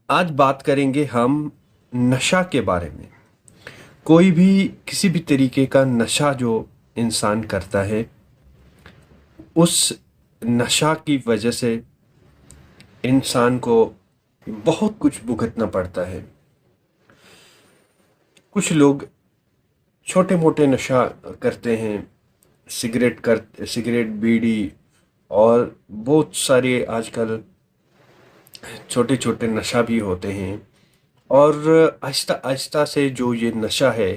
आज बात करेंगे हम नशा के बारे में। कोई भी किसी भी तरीके का नशा जो इंसान करता है, उस नशा की वजह से इंसान को बहुत कुछ भुगतना पड़ता है। कुछ लोग छोटे मोटे नशा करते हैं, सिगरेट, बीड़ी और बहुत सारे आजकल छोटे छोटे नशा भी होते हैं। और आहिस्ता आहिस्ता से जो ये नशा है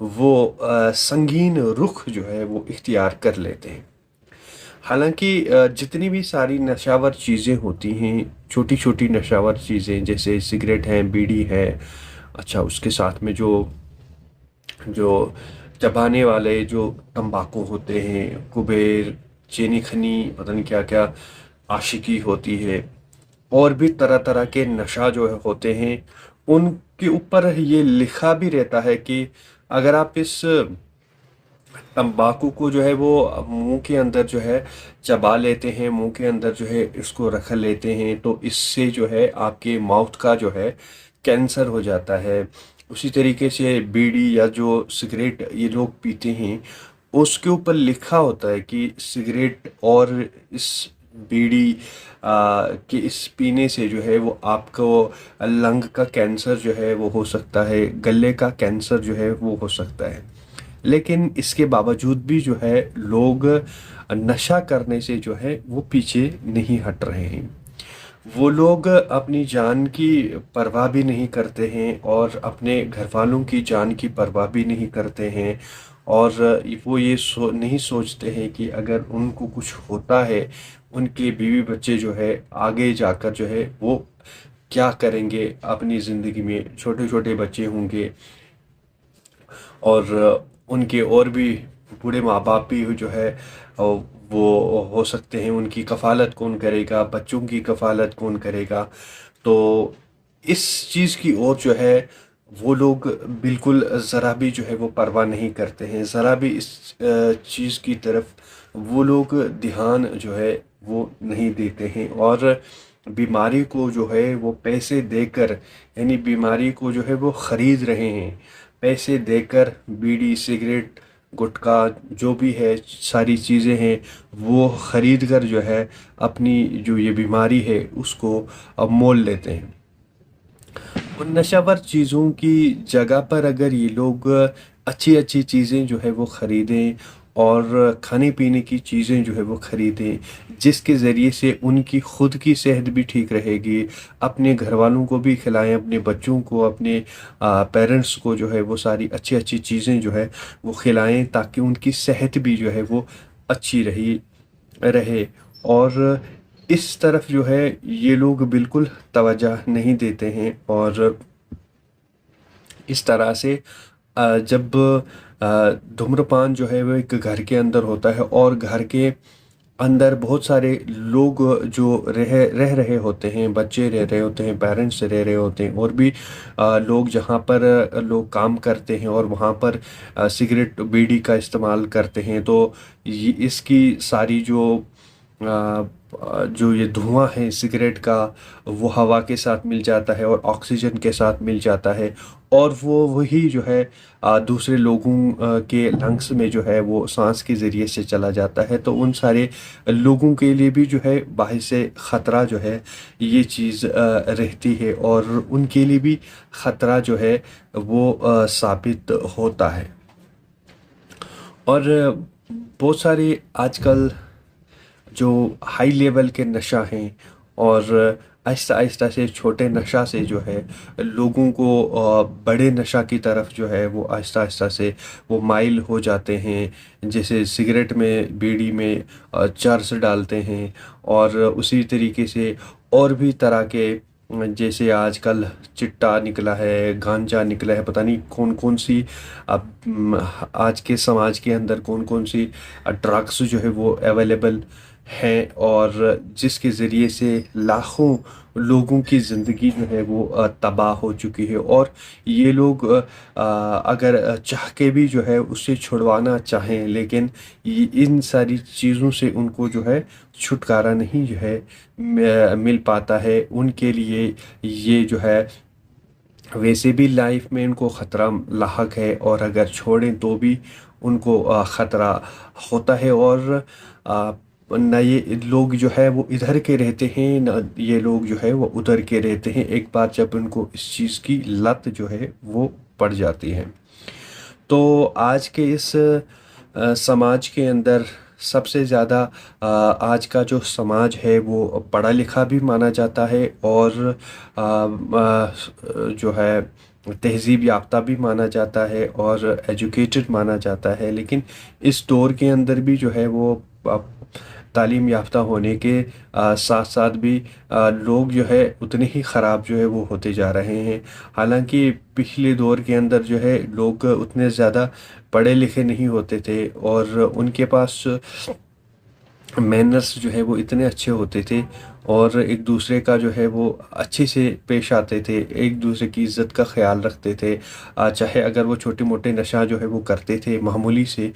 वो संगीन रुख जो है वो इख्तियार कर लेते हैं। हालांकि जितनी भी सारी नशावर चीज़ें होती हैं, छोटी छोटी नशावर चीज़ें जैसे सिगरेट है, बीड़ी है, अच्छा उसके साथ में जो जो चबाने वाले जो तंबाकू होते हैं, कुबेर, चीनी खनी, पता नहीं क्या क्या आशिकी होती है, और भी तरह तरह के नशा जो है होते हैं, उनके ऊपर ये लिखा भी रहता है कि अगर आप इस तंबाकू को जो है वो मुंह के अंदर जो है चबा लेते हैं, मुंह के अंदर जो है इसको रख लेते हैं, तो इससे जो है आपके माउथ का जो है कैंसर हो जाता है। उसी तरीके से बीड़ी या जो सिगरेट ये लोग पीते हैं, उसके ऊपर लिखा होता है कि सिगरेट और इस बीड़ी के इस पीने से जो है वो आपको लंग का कैंसर जो है वो हो सकता है, गले का कैंसर जो है वो हो सकता है। लेकिन इसके बावजूद भी जो है लोग नशा करने से जो है वो पीछे नहीं हट रहे हैं। वो लोग अपनी जान की परवाह भी नहीं करते हैं और अपने घर वालों की जान की परवाह भी नहीं करते हैं। और वो ये नहीं सोचते हैं कि अगर उनको कुछ होता है, उनके बीवी बच्चे जो है आगे जाकर जो है वो क्या करेंगे अपनी ज़िंदगी में। छोटे छोटे बच्चे होंगे और उनके और भी बूढ़े माँ बाप भी जो है वो हो सकते हैं। उनकी कफ़ालत कौन करेगा, बच्चों की कफ़ालत कौन करेगा। तो इस चीज़ की ओर जो है वो लोग बिल्कुल ज़रा भी जो है वो परवाह नहीं करते हैं, ज़रा भी इस चीज़ की तरफ वो लोग ध्यान जो है वो नहीं देते हैं। और बीमारी को जो है वो पैसे देकर, यानी बीमारी को जो है वो ख़रीद रहे हैं, पैसे देकर बीड़ी, सिगरेट, गुटखा जो भी है सारी चीज़ें हैं वो ख़रीद कर जो है अपनी जो ये बीमारी है उसको अब मोल लेते हैं। उन नशावर चीज़ों की जगह पर अगर ये लोग अच्छी अच्छी चीज़ें जो है वो ख़रीदें और खाने पीने की चीज़ें जो है वो ख़रीदें, जिसके ज़रिए से उनकी ख़ुद की सेहत भी ठीक रहेगी, अपने घर वालों को भी खिलाएं, अपने बच्चों को, अपने पेरेंट्स को जो है वो सारी अच्छी अच्छी चीज़ें जो है वो खिलाएं, ताकि उनकी सेहत भी जो है वो अच्छी रहे। और इस तरफ जो है ये लोग बिल्कुल तवज्जो नहीं देते हैं। और इस तरह से जब धूम्रपान जो है वो एक घर के अंदर होता है और घर के अंदर बहुत सारे लोग जो रह रहे होते हैं, बच्चे रह रहे होते हैं, पेरेंट्स रह रहे होते हैं, और भी लोग जहाँ पर लोग काम करते हैं और वहाँ पर सिगरेट बीड़ी का इस्तेमाल करते हैं, तो ये इसकी सारी जो ये धुआं है सिगरेट का, वो हवा के साथ मिल जाता है और ऑक्सीजन के साथ मिल जाता है, और वो वही जो है दूसरे लोगों के लंग्स में जो है वो सांस के ज़रिए से चला जाता है। तो उन सारे लोगों के लिए भी जो है बाहिस ख़तरा जो है ये चीज़ रहती है, और उनके लिए भी ख़तरा जो है वो साबित होता है। और बहुत सारे आजकल जो हाई लेवल के नशा हैं, और आहिस्ता आहिस्ता से छोटे नशा से जो है लोगों को बड़े नशा की तरफ जो है वो आहिस्ता आहिस्ता से वो माइल हो जाते हैं। जैसे सिगरेट में, बीड़ी में चर्स डालते हैं, और उसी तरीके से और भी तरह के जैसे आजकल चिट्टा निकला है, गांजा निकला है, पता नहीं कौन कौन सी आज के समाज के अंदर कौन कौन सी ड्रग्स जो है वो अवेलेबल हैं, और जिसके ज़रिए से लाखों लोगों की ज़िंदगी जो है वो तबाह हो चुकी है। और ये लोग अगर चाह के भी जो है उससे छुड़वाना चाहें, लेकिन इन सारी चीज़ों से उनको जो है छुटकारा नहीं जो है मिल पाता है। उनके लिए ये जो है वैसे भी लाइफ में इनको ख़तरा लाहक है, और अगर छोड़ें तो भी उनको ख़तरा होता है। और न ये लोग जो है वो इधर के रहते हैं, न ये लोग जो है वो उधर के रहते हैं, एक बार जब उनको इस चीज़ की लत जो है वो पड़ जाती है। तो आज के इस समाज के अंदर सबसे ज़्यादा आज का जो समाज है वो पढ़ा लिखा भी माना जाता है, और जो है तहज़ीब याफ्ता भी माना जाता है, और एजुकेटेड माना जाता है। लेकिन इस दौर के अंदर भी जो है वो तालीम याफ्ता होने के साथ साथ भी लोग जो है उतने ही ख़राब जो है वो होते जा रहे हैं। हालांकि पिछले दौर के अंदर जो है लोग उतने ज़्यादा पढ़े लिखे नहीं होते थे, और उनके पास मैनर्स जो है वो इतने अच्छे होते थे, और एक दूसरे का जो है वो अच्छे से पेश आते थे, एक दूसरे की इज़्ज़त का ख्याल रखते थे। चाहे अगर वो छोटे मोटे नशा जो है वो करते थे, मामूली से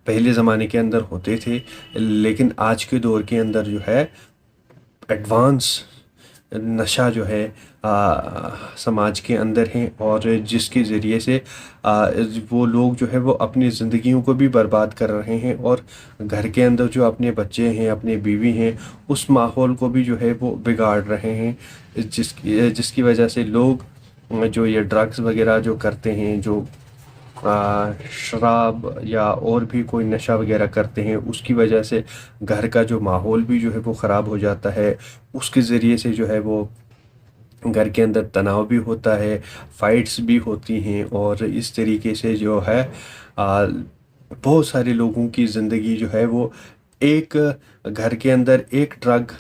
पहले ज़माने के अंदर होते थे, लेकिन आज के दौर के अंदर जो है एडवांस नशा जो है समाज के अंदर है, और जिसके ज़रिए से वो लोग जो है वो अपनी ज़िंदगियों को भी बर्बाद कर रहे हैं, और घर के अंदर जो अपने बच्चे हैं, अपने बीवी हैं, उस माहौल को भी जो है वो बिगाड़ रहे हैं, जिसकी वजह से लोग जो ये ड्रग्स वगैरह जो करते हैं, जो शराब या और भी कोई नशा वगैरह करते हैं, उसकी वजह से घर का जो माहौल भी जो है वो ख़राब हो जाता है। उसके ज़रिए से जो है वो घर के अंदर तनाव भी होता है, फाइट्स भी होती हैं, और इस तरीके से जो है आ, बहुत सारे लोगों की ज़िंदगी जो है वो एक घर के अंदर एक ड्रग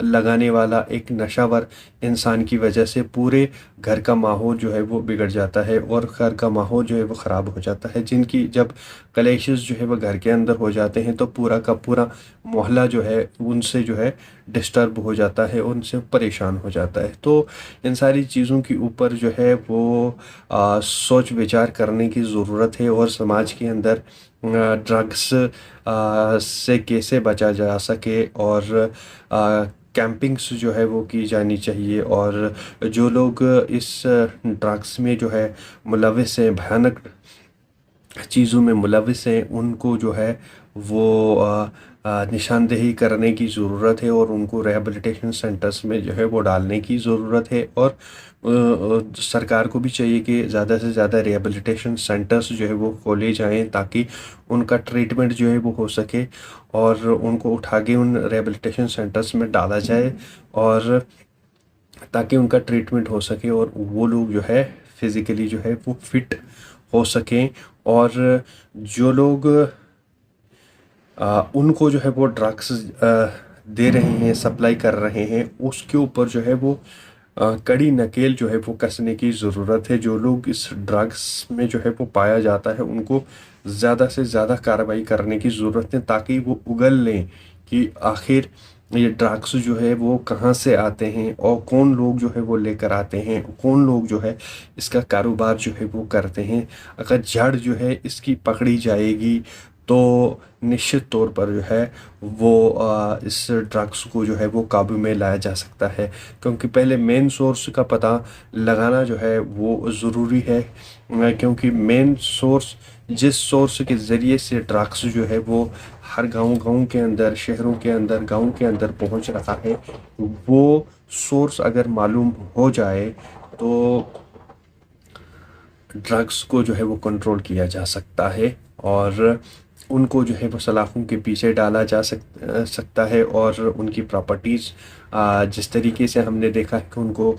लगाने वाला एक नशावर इंसान की वजह से पूरे घर का माहौल जो है वो बिगड़ जाता है, और घर का माहौल जो है वो ख़राब हो जाता है। जिनकी जब कलेशेस जो है वो घर के अंदर हो जाते हैं, तो पूरा का पूरा मोहल्ला जो है उनसे जो है डिस्टर्ब हो जाता है, उनसे परेशान हो जाता है। तो इन सारी चीज़ों के ऊपर जो है वो सोच विचार करने की ज़रूरत है, और समाज के अंदर ड्रग्स से कैसे बचा जा सके, और कैंपिंग्स जो है वो की जानी चाहिए। और जो लोग इस ड्रग्स में जो है मुलविस हैं, भयानक चीज़ों में मुलविस हैं, उनको जो है वो निशानदेही करने की ज़रूरत है, और उनको रिहैबिलिटेशन सेंटर्स में जो है वो डालने की ज़रूरत है। और सरकार को भी चाहिए कि ज़्यादा से ज़्यादा रिहैबिलिटेशन सेंटर्स जो है वो खोले जाएं, ताकि उनका ट्रीटमेंट जो है वो हो सके, और उनको उठा के उन रिहैबिलिटेशन सेंटर्स में डाला जाए, और ताकि उनका ट्रीटमेंट हो सके, और वो लोग जो है फिज़िकली जो है वो फिट हो सकें। और जो लोग उनको जो है वो ड्रग्स दे रहे हैं, सप्लाई कर रहे हैं, उसके ऊपर जो है वो कड़ी नकेल जो है वो कसने की ज़रूरत है। जो लोग इस ड्रग्स में जो है वो पाया जाता है, उनको ज़्यादा से ज़्यादा कार्रवाई करने की ज़रूरत है, ताकि वो उगल लें कि आखिर ये ड्रग्स जो है वो कहाँ से आते हैं, और कौन लोग जो है वो लेकर आते हैं, कौन लोग जो है इसका कारोबार जो है वो करते हैं। अगर जड़ जो है इसकी पकड़ी जाएगी, तो निश्चित तौर पर जो है वो इस ड्रग्स को जो है वो काबू में लाया जा सकता है। क्योंकि पहले मेन सोर्स का पता लगाना जो है वो ज़रूरी है, क्योंकि मेन सोर्स, जिस सोर्स के ज़रिए से ड्रग्स जो है वो हर गांव के अंदर, शहरों के अंदर, गांव के अंदर पहुंच रहा है, वो सोर्स अगर मालूम हो जाए तो ड्रग्स को जो है वो कंट्रोल किया जा सकता है, और उनको जो है वो सलाखों के पीछे डाला जा सकता है। और उनकी प्रॉपर्टीज़ जिस तरीके से हमने देखा है कि उनको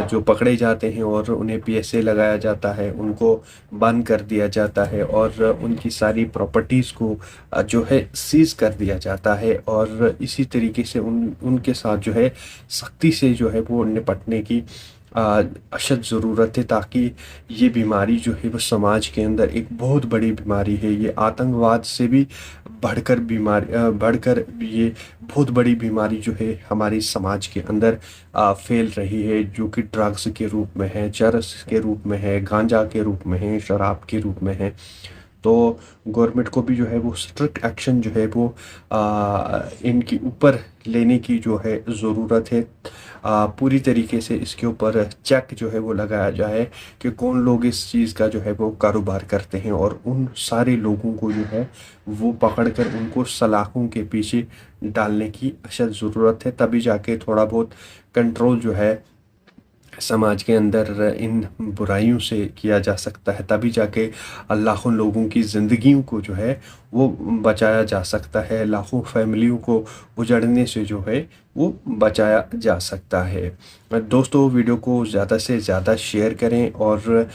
जो पकड़े जाते हैं और उन्हें पीएसए लगाया जाता है, उनको बंद कर दिया जाता है, और उनकी सारी प्रॉपर्टीज़ को जो है सीज़ कर दिया जाता है। और इसी तरीके से उनके साथ जो है सख्ती से जो है वो निपटने की अशद ज़रूरत है, ताकि ये बीमारी जो है वो समाज के अंदर एक बहुत बड़ी बीमारी है। ये आतंकवाद से भी बढ़कर ये बहुत बड़ी बीमारी जो है हमारे समाज के अंदर फैल रही है, जो कि ड्रग्स के रूप में है, चरस के रूप में है, गांजा के रूप में है, शराब के रूप में है। तो गवर्नमेंट को भी जो है वो स्ट्रिक्ट एक्शन जो है वो इनके ऊपर लेने की जो है ज़रूरत है। पूरी तरीके से इसके ऊपर चेक जो है वो लगाया जाए कि कौन लोग इस चीज़ का जो है वो कारोबार करते हैं, और उन सारे लोगों को जो है वो पकड़कर उनको सलाखों के पीछे डालने की अशद ज़रूरत है। तभी जाके थोड़ा बहुत कंट्रोल जो है समाज के अंदर इन बुराइयों से किया जा सकता है। तभी जाके लाखों लोगों की ज़िंदगियों को जो है वो बचाया जा सकता है, लाखों फैमिलियों को उजड़ने से जो है वो बचाया जा सकता है। दोस्तों, वीडियो को ज़्यादा से ज़्यादा शेयर करें और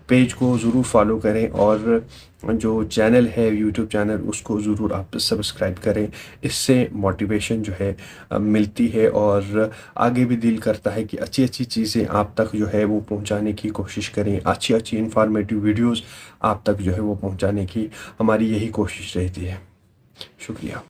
पेज को ज़रूर फॉलो करें, और जो चैनल है यूट्यूब चैनल उसको ज़रूर आप सब्सक्राइब करें। इससे मोटिवेशन जो है मिलती है, और आगे भी दिल करता है कि अच्छी अच्छी चीज़ें आप तक जो है वो पहुंचाने की कोशिश करें। अच्छी अच्छी इंफॉर्मेटिव वीडियोस आप तक जो है वो पहुंचाने की हमारी यही कोशिश रहती है। शुक्रिया।